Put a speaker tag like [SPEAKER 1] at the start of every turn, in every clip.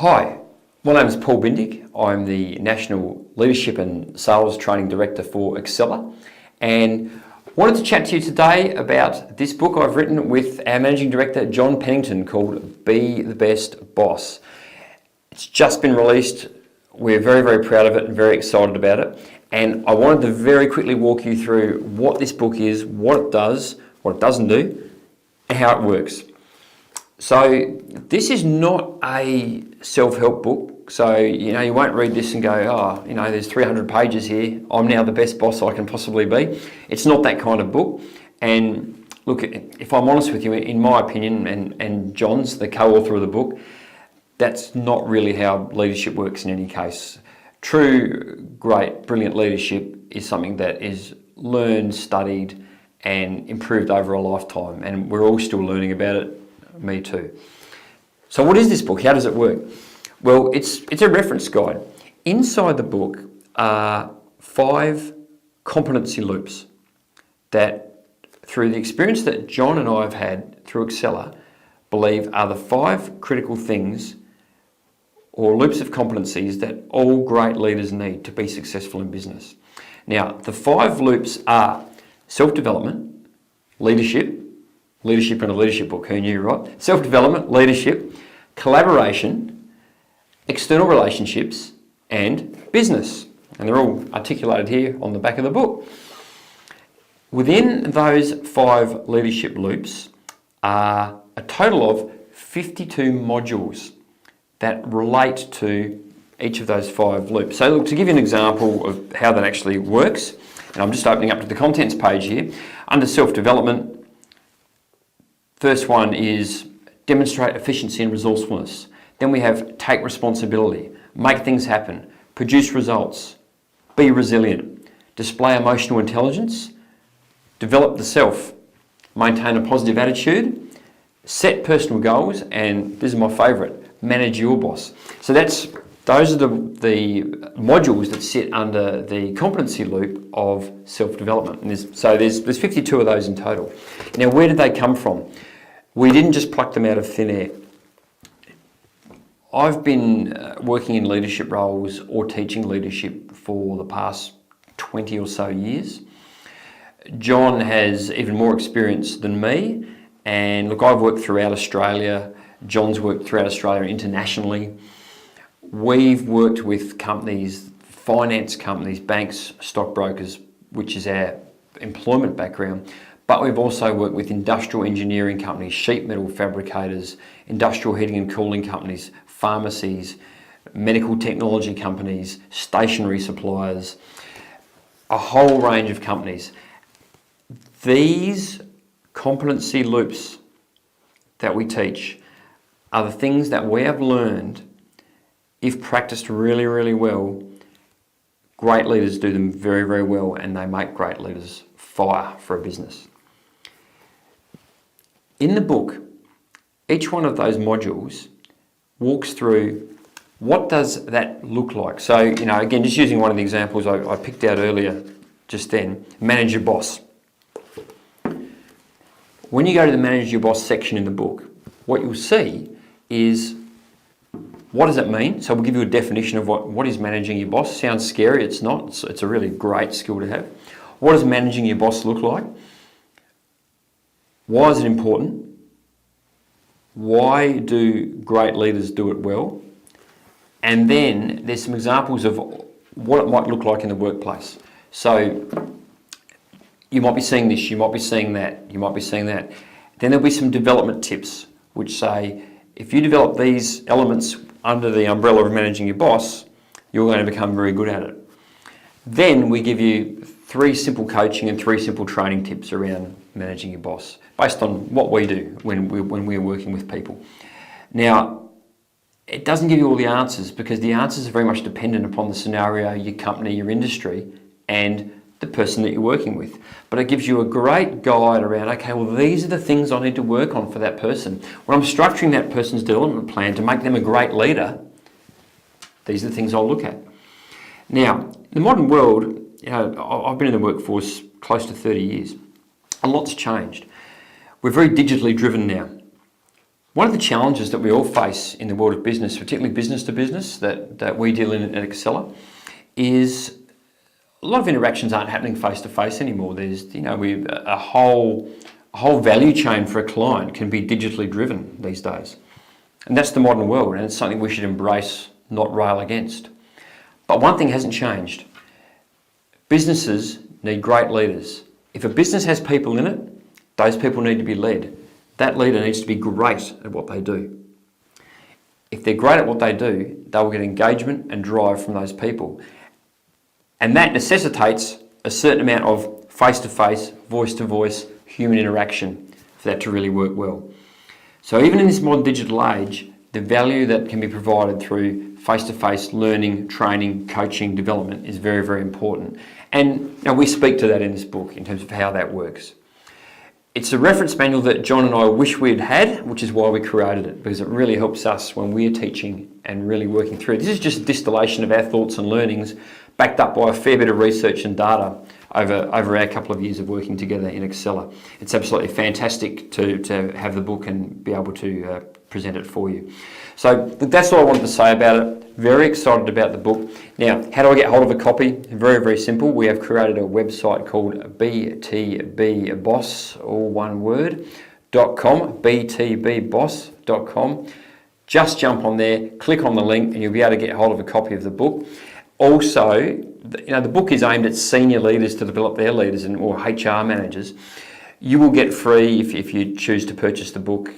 [SPEAKER 1] Hi, my name is Paul Bindig. I'm the National Leadership and Sales Training Director for Acceler, and wanted to chat to you today about this book I've written with our Managing Director John Pennington called Be the Best Boss. It's just been released. We're very, very proud of it and very excited about it. And I wanted to very quickly walk you through what this book is, what it does, what it doesn't do, and how it works. So this is not a self-help book. So, you won't read this and go, there's 300 pages here. I'm now the best boss I can possibly be. It's not that kind of book. And look, if I'm honest with you, in my opinion, and John's the co-author of the book, that's not really how leadership works in any case. True, great, brilliant leadership is something that is learned, studied, and improved over a lifetime. And we're all still learning about it. Me too. So what is this book? How does it work? Well, it's a reference guide. Inside the book are 5 competency loops that, through the experience that John and I have had through Acceler, believe are the 5 critical things or loops of competencies that all great leaders need to be successful in business. Now, the 5 loops are self-development, leadership in a leadership book, who knew, right? Self-development, leadership, collaboration, external relationships, and business. And they're all articulated here on the back of the book. Within those 5 leadership loops are a total of 52 modules that relate to each of those 5 loops. So look, to give you an example of how that actually works, and I'm just opening up to the contents page here, under self-development, first one is demonstrate efficiency and resourcefulness. Then we have take responsibility, make things happen, produce results, be resilient, display emotional intelligence, develop the self, maintain a positive attitude, set personal goals, and this is my favourite, manage your boss. So those are the modules that sit under the competency loop of self-development. And there's 52 of those in total. Now, where did they come from? We didn't just pluck them out of thin air. I've been working in leadership roles or teaching leadership for the past 20 or so years. John has even more experience than me. And look, I've worked throughout Australia. John's worked throughout Australia internationally. We've worked with companies, finance companies, banks, stockbrokers, which is our employment background. But we've also worked with industrial engineering companies, sheet metal fabricators, industrial heating and cooling companies, pharmacies, medical technology companies, stationery suppliers, a whole range of companies. These competency loops that we teach are the things that we have learned, if practiced really, really well. Great leaders do them very, very well, and they make great leaders fire for a business. In the book, each one of those modules walks through what does that look like. So, again, just using one of the examples I picked out earlier just then, manage your boss. When you go to the manage your boss section in the book, what you'll see is what does it mean? So we'll give you a definition of what is managing your boss. Sounds scary, it's not. It's a really great skill to have. What does managing your boss look like? Why is it important? Why do great leaders do it well? And then there's some examples of what it might look like in the workplace. So you might be seeing this, you might be seeing that, you might be seeing that. Then there'll be some development tips which say, if you develop these elements under the umbrella of managing your boss, you're going to become very good at it. Then we give you 3 simple coaching and 3 simple training tips around managing your boss, based on what we do when we're working with people. Now, it doesn't give you all the answers, because the answers are very much dependent upon the scenario, your company, your industry, and the person that you're working with. But it gives you a great guide around, okay, well, these are the things I need to work on for that person. When I'm structuring that person's development plan to make them a great leader, these are the things I'll look at. Now, in the modern world, I've been in the workforce close to 30 years. A lot's changed. We're very digitally driven now. One of the challenges that we all face in the world of business, particularly business to business, that we deal in at Excella, is a lot of interactions aren't happening face to face anymore. There's, a whole value chain for a client can be digitally driven these days. And that's the modern world, and it's something we should embrace, not rail against. But one thing hasn't changed. Businesses need great leaders. If a business has people in it, those people need to be led. That leader needs to be great at what they do. If they're great at what they do, they will get engagement and drive from those people. And that necessitates a certain amount of face-to-face, voice-to-voice, human interaction for that to really work well. So even in this modern digital age, the value that can be provided through face-to-face learning, training, coaching, development is very, very important. And we speak to that in this book in terms of how that works. It's a reference manual that John and I wish we'd had, which is why we created it, because it really helps us when we're teaching and really working through. This is just a distillation of our thoughts and learnings, backed up by a fair bit of research and data over our couple of years of working together in Excella. It's absolutely fantastic to have the book and be able to present it for you. So that's all I wanted to say about it. Very excited about the book. Now, how do I get hold of a copy? Very, very simple. We have created a website called btbboss, all one word, .com, btbboss.com. Just jump on there, click on the link, and you'll be able to get hold of a copy of the book. Also, the book is aimed at senior leaders to develop their leaders or HR managers. You will get free, if you choose to purchase the book,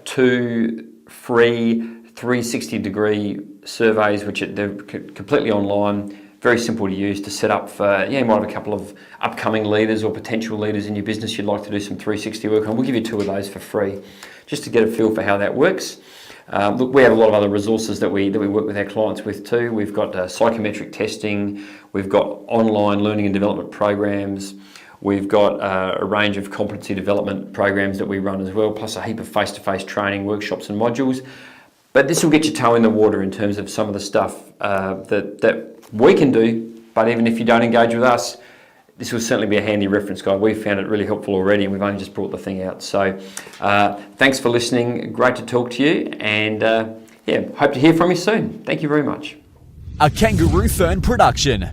[SPEAKER 1] 2 free 360-degree surveys, which they're completely online, very simple to use to set up for, you might have a couple of upcoming leaders or potential leaders in your business you'd like to do some 360 work on. We'll give you 2 of those for free, just to get a feel for how that works. Look, we have a lot of other resources that we work with our clients with too. We've got psychometric testing, we've got online learning and development programs, we've got a range of competency development programs that we run as well, plus a heap of face-to-face training, workshops and modules. But this will get your toe in the water in terms of some of the stuff that we can do, but even if you don't engage with us, this will certainly be a handy reference guide. We've found it really helpful already, and we've only just brought the thing out. So thanks for listening. Great to talk to you, and hope to hear from you soon. Thank you very much.
[SPEAKER 2] A Kangaroofern production.